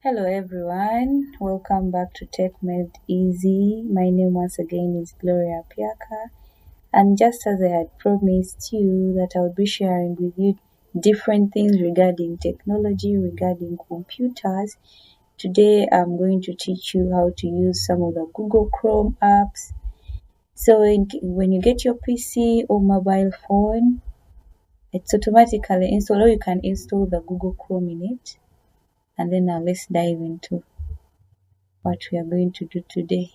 Hello everyone, welcome back to Tech Made Easy. My name once again is Gloria Piaka, and just as I had promised you that I would be sharing with you different things regarding technology, regarding computers, today I'm going to teach you how to use some of the Google Chrome apps. So when you get your PC or mobile phone, it's automatically installed, or you can install the Google Chrome in it. And then now let's dive into what we are going to do today.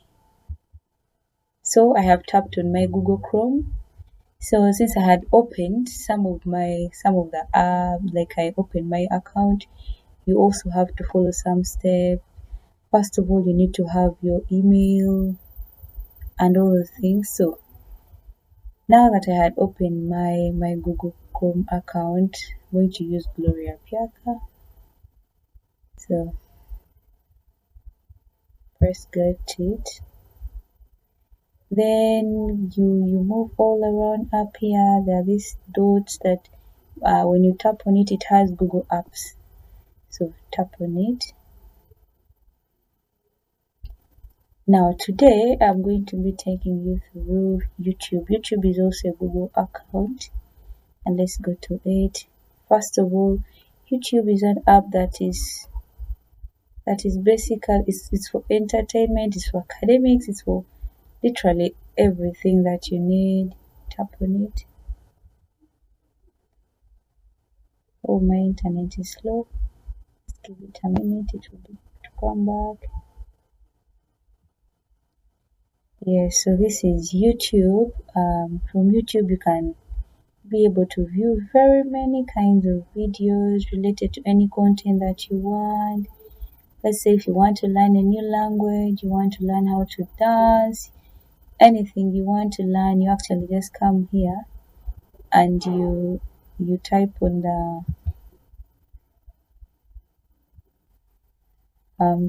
So I have tapped on my Google Chrome. So since I had opened some of the app, like I opened my account, you also have to follow some steps. First of all, you need to have your email and all those things. So now that I had opened my Google Chrome account, I'm going to use Gloria Piaka. So first get it. Then you move all around up here. There are these dots that when you tap on it, it has Google Apps. So tap on it. Now today I'm going to be taking you through YouTube. YouTube is also a Google account, and let's go to it. First of all, YouTube is an app that is basically it's for entertainment, it's for academics, it's for literally everything that you need. Tap on it. Oh, my internet is slow. Let's give it a minute, it will be to come back. Yes, so this is YouTube. From YouTube you can be able to view very many kinds of videos related to any content that you want. Let's say if you want to learn a new language, you want to learn how to dance, anything you want to learn, you actually just come here and you type on the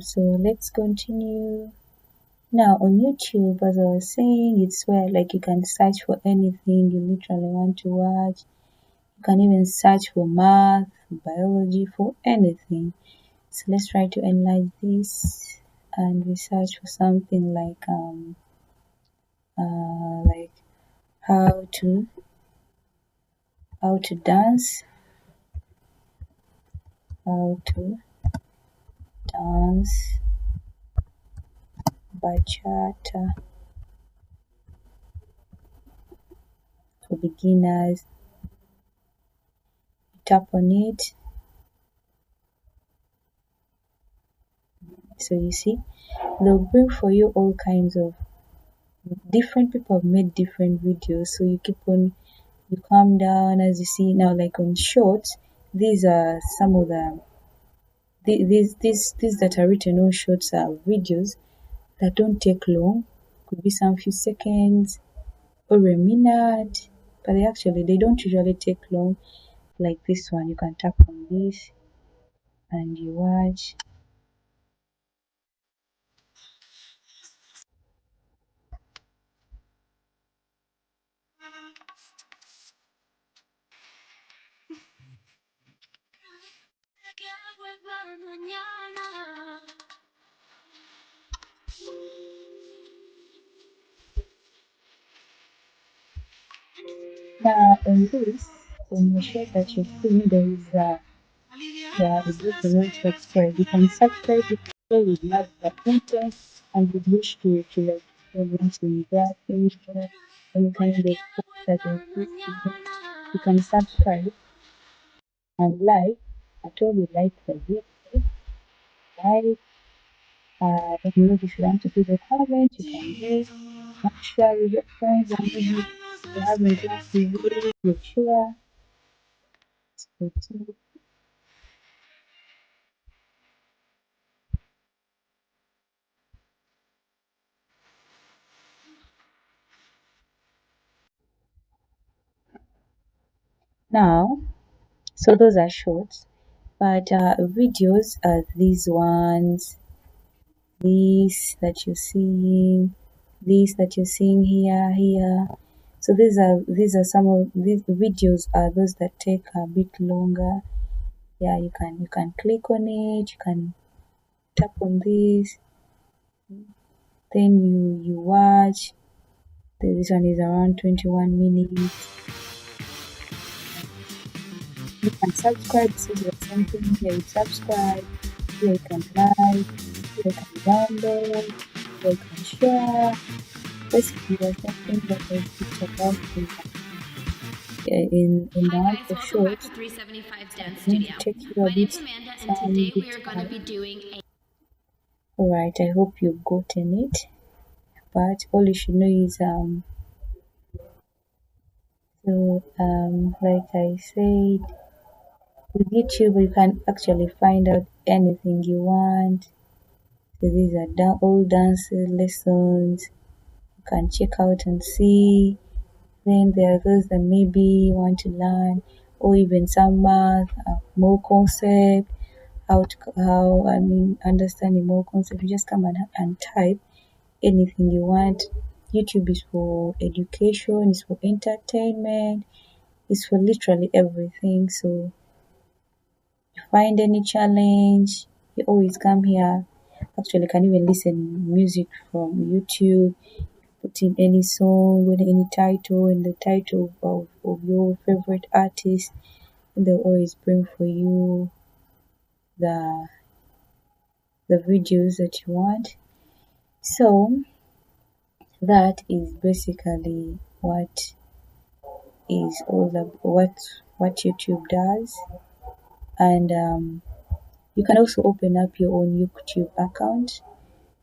so let's continue. Now on YouTube, as I was saying, it's where like you can search for anything you literally want to watch. You can even search for math, biology, for anything. So let's try to enlarge this and we search for something like how to dance, how to dance bachata for beginners. Tap on it. So you see, they'll bring for you all kinds of different people have made different videos. So you keep on, you come down as you see now, like on shorts. These are some of these that are written on shorts are videos that don't take long. Could be some few seconds or a minute, but they don't usually take long. Like this one, you can tap on this and you watch. Now in this, in the short that you see, there is is just the word subscribe. You can subscribe if you love the content and you wish to like want to invest in any kind of post that you're posting. You can subscribe and like. I told you like the video, like if you want to do the comment, you can do it. Share with your friends and maybe you haven't just reviewed, you share. Now, so those are shorts, but videos are these ones, these that you're seeing here. So these are some of these videos are those that take a bit longer. Yeah, you can click on it, you can tap on this, then you watch. This one is around 21 minutes. You can subscribe. This is the same thing here. You subscribe. Here you can like. Here you can download. Here you can share. Basically, the same thing that I speak about in the one for short. So I'm going to take you a bit time, bit time. Alright, I hope you've gotten it. But all you should know is like I said, with YouTube you can actually find out anything you want. So these are all dance lessons you can check out and see. Then there are those that maybe want to learn, or even some math, more concept, understanding more concept. You just come and type anything you want. YouTube is for education, it's for entertainment, it's for literally everything. So you find any challenge, you always come here. Actually, you can even listen music from YouTube, put in any song with any title and the title of your favorite artist, and they'll always bring for you the videos that you want. So that is basically what is all what YouTube does. And you can also open up your own YouTube account.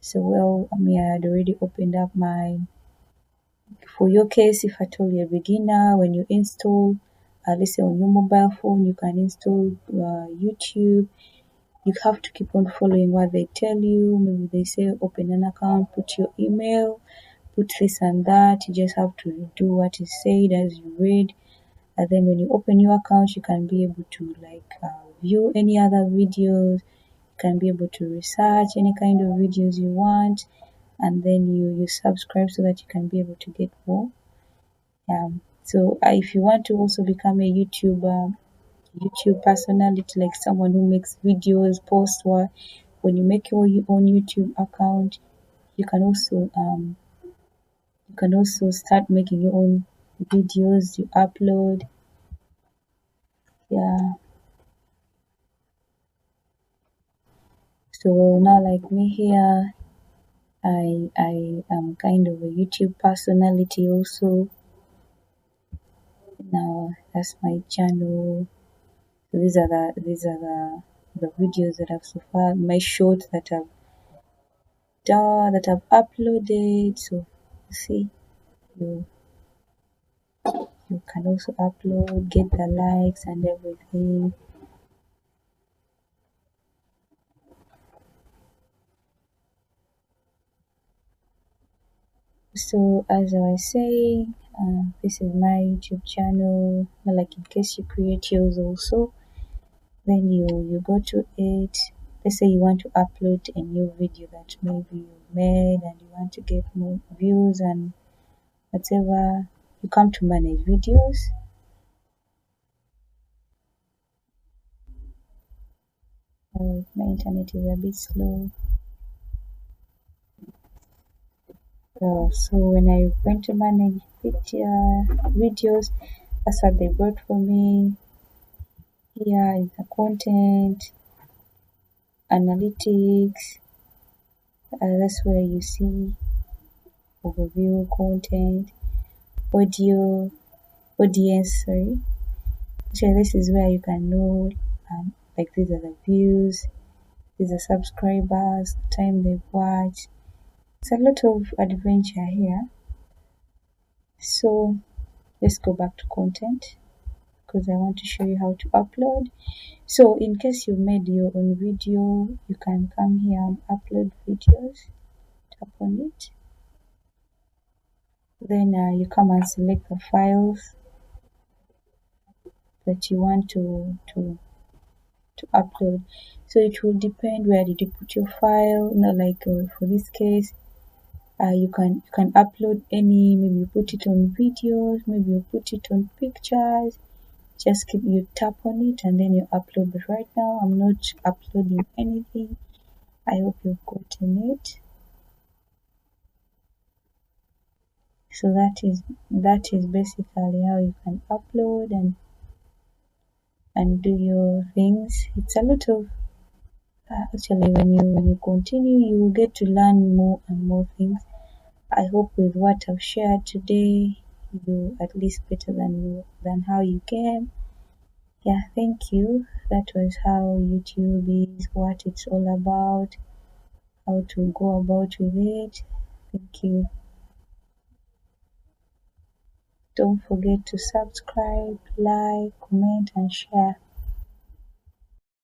So I had already opened up mine. For your case, if at all you're a beginner, when you install, let's say on your mobile phone, you can install YouTube. You have to keep on following what they tell you. Maybe they say open an account, put your email, put this and that. You just have to do what is said as you read. And then when you open your account, you can be able to view any other videos. You can be able to research any kind of videos you want, and then you subscribe so that you can be able to get more. So if you want to also become a YouTube personality, like someone who makes videos, posts, or when you make your own YouTube account, you can also start making your own videos. You upload. So now, like me here, I am kind of a YouTube personality also. Now that's my channel. So these are the videos that I've so far, my shorts that I've done, that I've uploaded. So see, you can also upload, get the likes and everything. So as I was saying, this is my YouTube channel. Like in case you create yours also, then you go to it. Let's say you want to upload a new video that maybe you made and you want to get more views and whatever. You come to manage videos. My internet is a bit slow. So when I went to manage videos, that's what they brought for me. Here is the content, analytics. That's where you see overview, content, audio, audience. Sorry. So this is where you can know, like these are the views, these are subscribers, the time they've watched. It's a lot of adventure here. So let's go back to content because I want to show you how to upload. So in case you made your own video, you can come here and upload videos. Tap on it. Then you come and select the files that you want to upload. So it will depend where did you put your file. Like for this case, you can upload any. Maybe you put it on videos, maybe you put it on pictures. Just you tap on it and then you upload. But right now I'm not uploading anything. I hope you've gotten it. So that is basically how you can upload and do your things. It's a lot of actually when you continue, you will get to learn more and more things. I hope with what I've shared today, you at least better than how you came. Yeah, thank you. That was how YouTube is, what it's all about, how to go about with it. Thank you. Don't forget to subscribe, like, comment, and share.